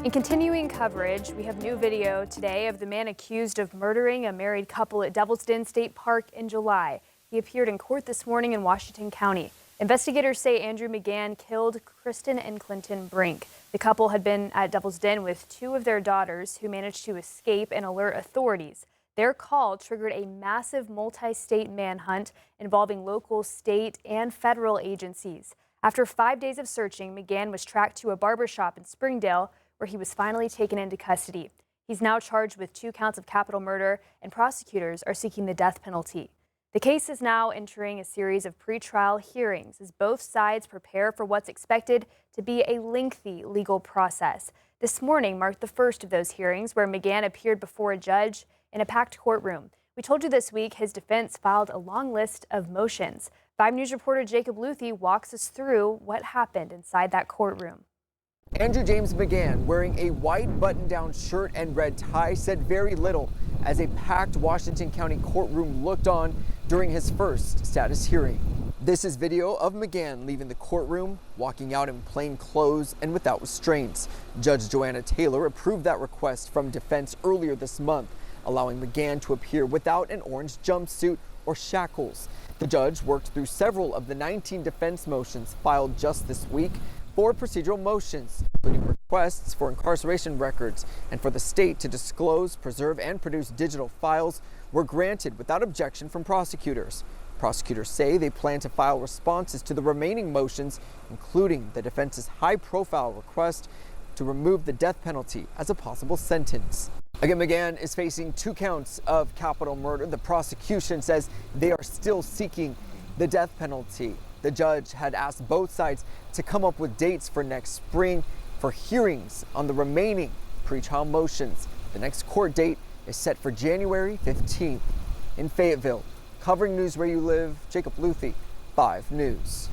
In continuing coverage, we have new video today of the man accused of murdering a married couple at Devil's Den State Park in July. He appeared in court this morning in Washington County. Investigators say Andrew McGann killed Kristen and Clinton Brink. The couple had been at Devil's Den with two of their daughters who managed to escape and alert authorities. Their call triggered a massive multi-state manhunt involving local, state, and federal agencies. After 5 days of searching, McGann was tracked to a barbershop in Springdale, where he was finally taken into custody. He's now charged with 2 counts of capital murder, and prosecutors are seeking the death penalty. The case is now entering a series of pretrial hearings as both sides prepare for what's expected to be a lengthy legal process. This morning marked the first of those hearings, where McGann appeared before a judge in a packed courtroom. We told you this week his defense filed a long list of motions. 5 News reporter Jacob Luthi walks us through what happened inside that courtroom. Andrew James McGann, wearing a white button-down shirt and red tie, said very little as a packed Washington County courtroom looked on during his first status hearing. This is video of McGann leaving the courtroom, walking out in plain clothes and without restraints. Judge Joanna Taylor approved that request from defense earlier this month, allowing McGann to appear without an orange jumpsuit or shackles. The judge worked through several of the 19 defense motions filed just this week. 4 procedural motions, including requests for incarceration records and for the state to disclose, preserve, and produce digital files, were granted without objection from prosecutors. Prosecutors say they plan to file responses to the remaining motions, including the defense's high-profile request to remove the death penalty as a possible sentence. Again, McGann is facing 2 counts of capital murder. The prosecution says they are still seeking the death penalty. The judge had asked both sides to come up with dates for next spring for hearings on the remaining pretrial motions. The next court date is set for January 15th. In Fayetteville, covering news where you live, Jacob Luthi, 5 News.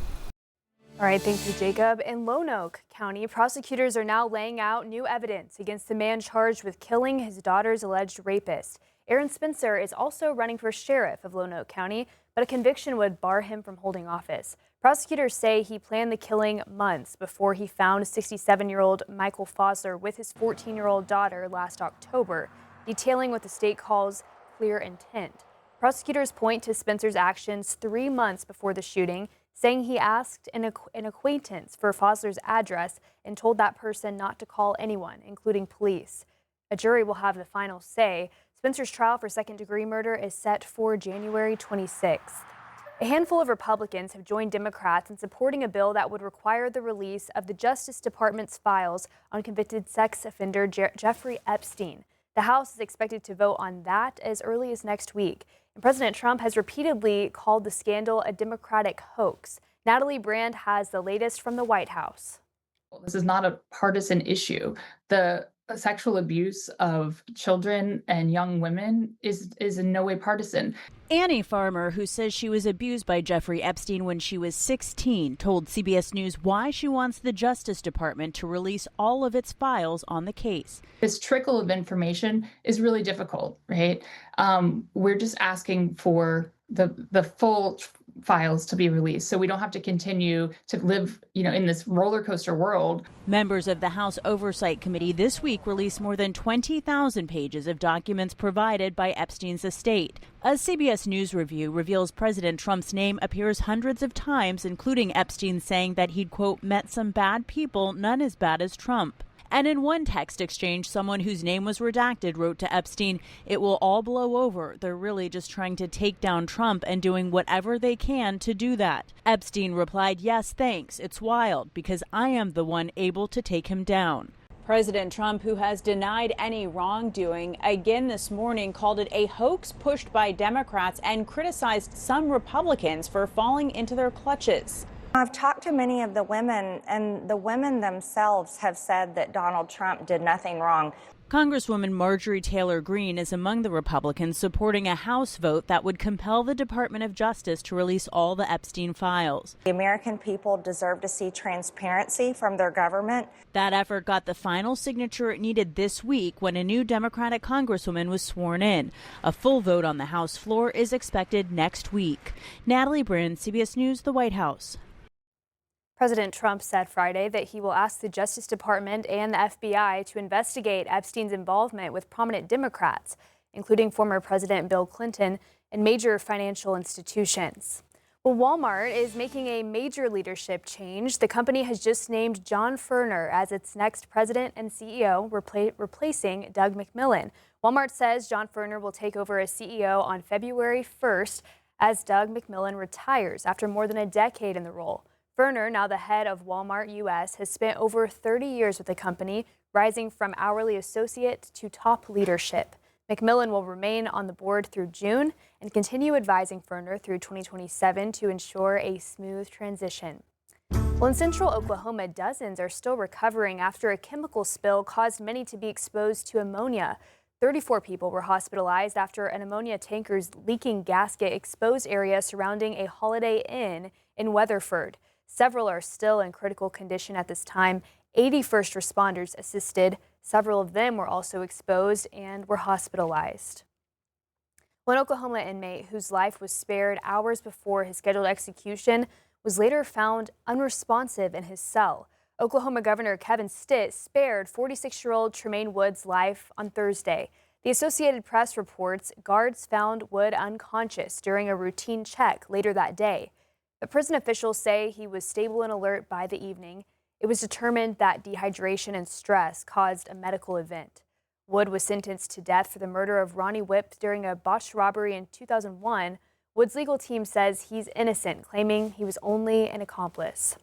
All right, thank you, Jacob. In Lonoke County, prosecutors are now laying out new evidence against the man charged with killing his daughter's alleged rapist. Aaron Spencer is also running for sheriff of Lonoke County, but a conviction would bar him from holding office. Prosecutors say he planned the killing months before he found 67-year-old Michael Fosler with his 14-year-old daughter last October, detailing what the state calls clear intent. Prosecutors point to Spencer's actions 3 months before the shooting, saying he asked an acquaintance for Fosler's address and told that person not to call anyone, including police. A jury will have the final say. Spencer's trial for second-degree murder is set for January 26th. A handful of Republicans have joined Democrats in supporting a bill that would require the release of the Justice Department's files on convicted sex offender Jeffrey Epstein. The House is expected to vote on that as early as next week. And President Trump has repeatedly called the scandal a Democratic hoax. Natalie Brand has the latest from the White House. This is not a partisan issue. The sexual abuse of children and young women is in no way partisan. Annie Farmer, who says she was abused by Jeffrey Epstein when she was 16, told CBS News why she wants the Justice Department to release all of its files on the case. This trickle of information is really difficult, right? We're just asking for the full files to be released so we don't have to continue to live, in this roller coaster world. Members of the House Oversight Committee this week released more than 20,000 pages of documents provided by Epstein's estate. A CBS News review reveals President Trump's name appears hundreds of times, including Epstein saying that he'd, quote, met some bad people, none as bad as Trump. And in one text exchange, someone whose name was redacted wrote to Epstein, "It will all blow over. They're really just trying to take down Trump and doing whatever they can to do that." Epstein replied, "Yes, thanks. It's wild because I am the one able to take him down." President Trump, who has denied any wrongdoing, again this morning called it a hoax pushed by Democrats and criticized some Republicans for falling into their clutches. I've talked to many of the women, and the women themselves have said that Donald Trump did nothing wrong. Congresswoman Marjorie Taylor Greene is among the Republicans supporting a House vote that would compel the Department of Justice to release all the Epstein files. The American people deserve to see transparency from their government. That effort got the final signature it needed this week when a new Democratic Congresswoman was sworn in. A full vote on the House floor is expected next week. Natalie Brand, CBS News, the White House. President Trump said Friday that he will ask the Justice Department and the FBI to investigate Epstein's involvement with prominent Democrats, including former President Bill Clinton, and major financial institutions. Well, Walmart is making a major leadership change. The company has just named John Furner as its next president and CEO, replacing Doug McMillon. Walmart says John Furner will take over as CEO on February 1st as Doug McMillon retires after more than a decade in the role. Furner, now the head of Walmart U.S., has spent over 30 years with the company, rising from hourly associate to top leadership. McMillon will remain on the board through June and continue advising Furner through 2027 to ensure a smooth transition. Well, in central Oklahoma, dozens are still recovering after a chemical spill caused many to be exposed to ammonia. 34 people were hospitalized after an ammonia tanker's leaking gasket exposed area surrounding a Holiday Inn in Weatherford. Several are still in critical condition at this time. 80 first responders assisted. Several of them were also exposed and were hospitalized. One Oklahoma inmate whose life was spared hours before his scheduled execution was later found unresponsive in his cell. Oklahoma Governor Kevin Stitt spared 46-year-old Tremaine Wood's life on Thursday. The Associated Press reports guards found Wood unconscious during a routine check later that day. But prison officials say he was stable and alert by the evening. It was determined that dehydration and stress caused a medical event. Wood was sentenced to death for the murder of Ronnie Whipp during a botched robbery in 2001. Wood's legal team says he's innocent, claiming he was only an accomplice.